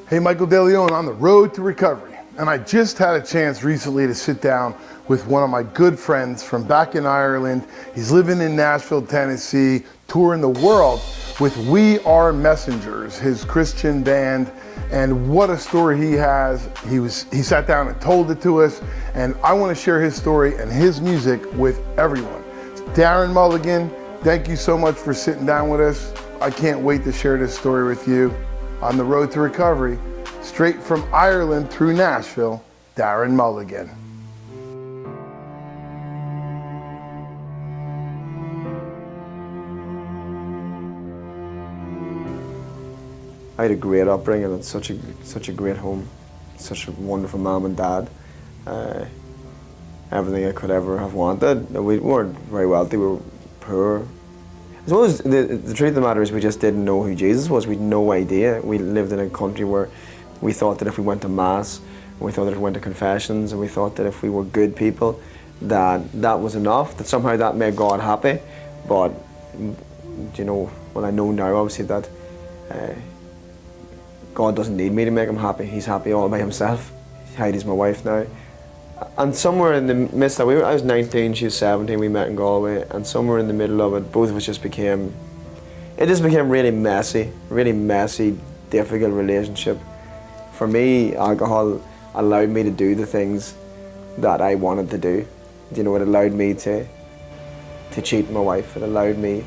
Hey, Michael DeLeon on the road to recovery. And I just had a chance recently to sit down with one of my good friends from back in Ireland. He's living in Nashville, Tennessee, touring the world with We Are Messengers, his Christian band. And what a story he has. He sat down and told it to us. And I want to share his story and his music with everyone. Darren Mulligan, thank you so much for sitting down with us. I can't wait to share this story with you. On the road to recovery, straight from Ireland through Nashville, Darren Mulligan. I had a great upbringing and such a great home, such a wonderful mom and dad. Everything I could ever have wanted. We weren't very wealthy, we were poor. I suppose the truth of the matter is we just didn't know who Jesus was. We had no idea. We lived in a country where we thought that if we went to mass, we thought that if we went to confessions, and we thought that if we were good people, that was enough, that somehow that made God happy. But, you know, well, I know now obviously that God doesn't need me to make him happy. He's happy all by himself. Heidi's my wife now. And somewhere in the midst of it, I was 19, she was 17, we met in Galway, and somewhere in the middle of it, both of us just became really messy, difficult relationship. For me, alcohol allowed me to do the things that I wanted to do. You know, it allowed me to cheat my wife, it allowed me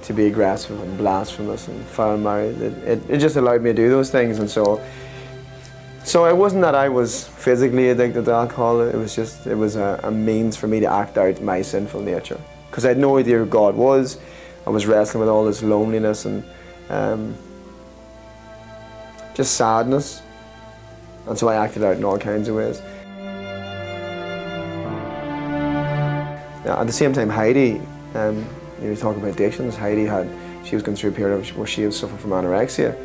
to be aggressive and blasphemous and foul-mouthed. It just allowed me to do those things, and so it wasn't that I was physically addicted to alcohol, it was a means for me to act out my sinful nature. Because I had no idea who God was. I was wrestling with all this loneliness and just sadness. And so I acted out in all kinds of ways. At the same time, Heidi, you talk about addictions, she was going through a period where she was suffering from anorexia.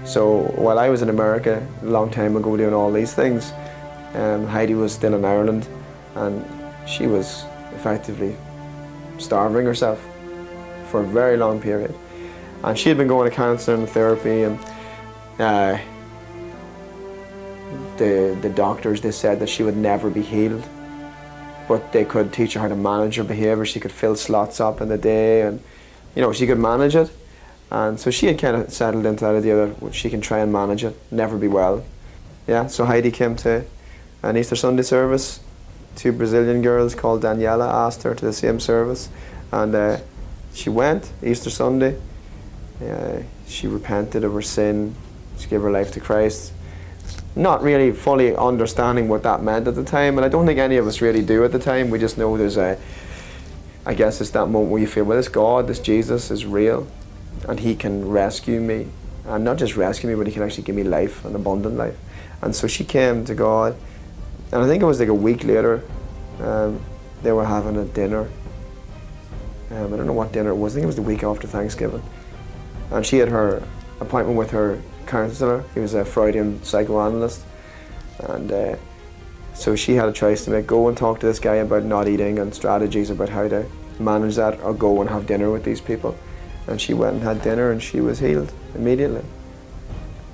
So while I was in America a long time ago doing all these things, Heidi was still in Ireland, and she was effectively starving herself for a very long period. And she had been going to counselling and therapy, and the doctors, they said that she would never be healed, but they could teach her how to manage her behaviour. She could fill slots up in the day, and you know, she could manage it. And so she had kind of settled into that idea that she can try and manage it, never be well. Yeah, so Heidi came to an Easter Sunday service. Two Brazilian girls called Daniela asked her to the same service, and she went Easter Sunday. She repented of her sin, she gave her life to Christ, not really fully understanding what that meant at the time, and I don't think any of us really do at the time. We just know I guess it's that moment where you feel, well, this God, this Jesus is real, and he can rescue me, and not just rescue me, but he can actually give me life, an abundant life. And so she came to God, and I think it was like a week later, they were having a dinner. I don't know what dinner it was. I think it was the week after Thanksgiving, and she had her appointment with her counsellor. He was a Freudian psychoanalyst, and so she had a choice to make: go and talk to this guy about not eating and strategies about how to manage that, or go and have dinner with these people. And she went and had dinner, and she was healed immediately.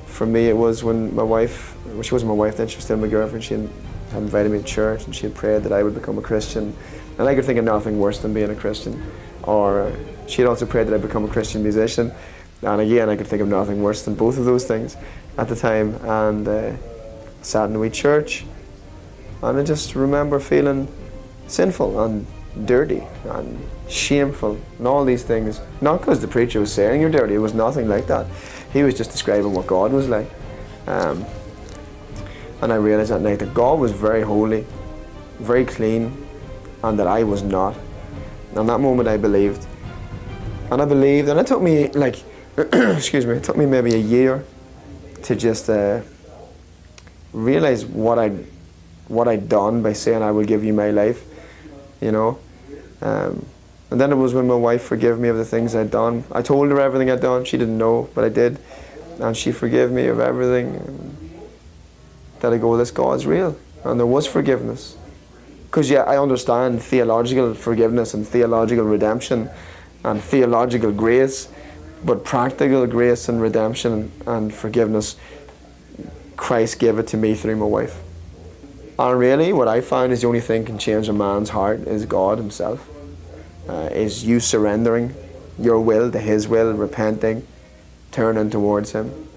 For me, it was when my wife, well, she wasn't my wife then, she was still my girlfriend, she had invited me to church, and she had prayed that I would become a Christian. And I could think of nothing worse than being a Christian. Or she had also prayed that I become a Christian musician. And again, I could think of nothing worse than both of those things at the time. And sat in a wee church, and I just remember feeling sinful and dirty and shameful and all these things. Not because the preacher was saying you're dirty, it was nothing like that. He was just describing what God was like. And I realized that night that God was very holy, very clean, and that I was not. And that moment I believed. And I believed, and it took me like, excuse me, it took me maybe a year to just realize what I'd done by saying I will give you my life, you know. And then it was when my wife forgave me of the things I'd done. I told her everything I'd done. She didn't know, but I did. And she forgave me of everything. And that I go, this God's real. And there was forgiveness. Because yeah, I understand theological forgiveness and theological redemption and theological grace, but practical grace and redemption and forgiveness, Christ gave it to me through my wife. And really, what I found is the only thing can change a man's heart is God himself. Is you surrendering your will to his will, repenting, turning towards him.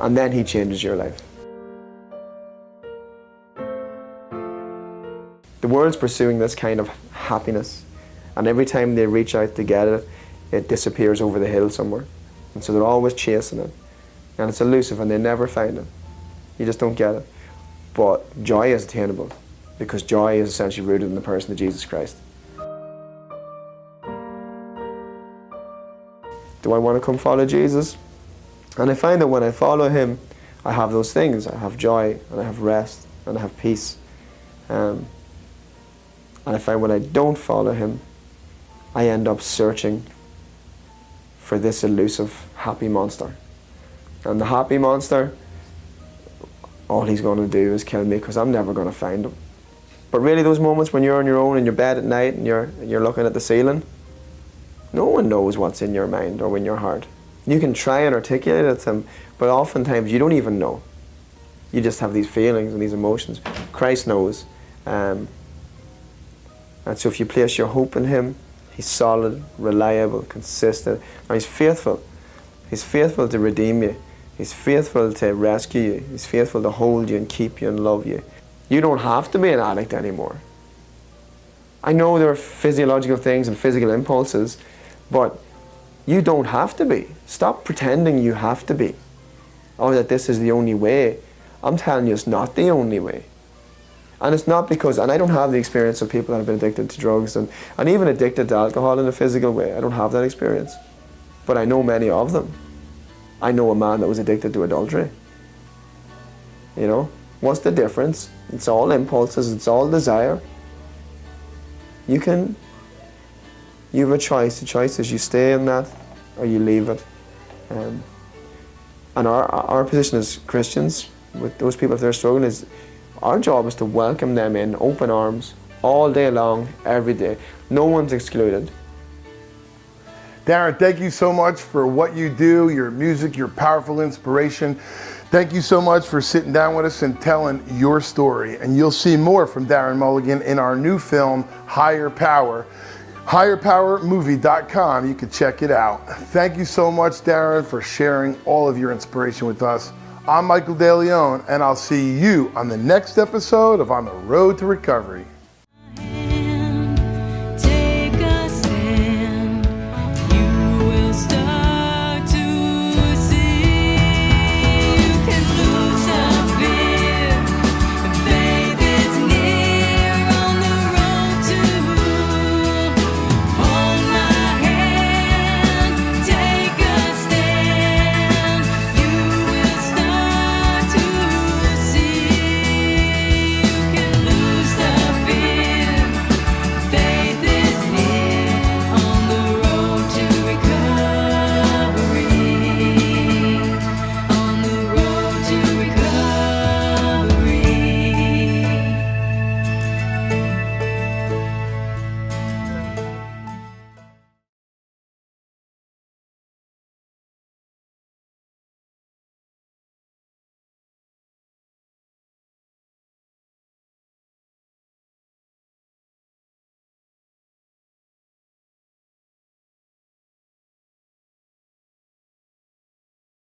And then he changes your life. The world's pursuing this kind of happiness, and every time they reach out to get it, it disappears over the hill somewhere. And so they're always chasing it. And it's elusive and they never find it. You just don't get it. But joy is attainable, because joy is essentially rooted in the person of Jesus Christ. Do I want to come follow Jesus? And I find that when I follow him, I have those things. I have joy, and I have rest, and I have peace. And I find when I don't follow him, I end up searching for this elusive happy monster. And the happy monster, all he's going to do is kill me, because I'm never going to find him. But really, those moments when you're on your own in your bed at night and you're looking at the ceiling, no one knows what's in your mind or in your heart. You can try and articulate it to him, but oftentimes you don't even know. You just have these feelings and these emotions. Christ knows. And so if you place your hope in him, he's solid, reliable, consistent, and he's faithful. He's faithful to redeem you. He's faithful to rescue you. He's faithful to hold you and keep you and love you. You don't have to be an addict anymore. I know there are physiological things and physical impulses, but you don't have to be. Stop pretending you have to be, or that this is the only way. I'm telling you, it's not the only way. And it's not because, and I don't have the experience of people that have been addicted to drugs and even addicted to alcohol in a physical way. I don't have that experience. But I know many of them. I know a man that was addicted to adultery. You know, what's the difference? It's all impulses, it's all desire. You have a choice. The choice is you stay in that or you leave it. And our position as Christians, with those people, if they're struggling, is our job is to welcome them in open arms all day long, every day. No one's excluded. Darren, thank you so much for what you do, your music, your powerful inspiration. Thank you so much for sitting down with us and telling your story. And you'll see more from Darren Mulligan in our new film, Higher Power. HigherPowerMovie.com. You can check it out. Thank you so much, Darren, for sharing all of your inspiration with us. I'm Michael De Leon, and I'll see you on the next episode of On the Road to Recovery.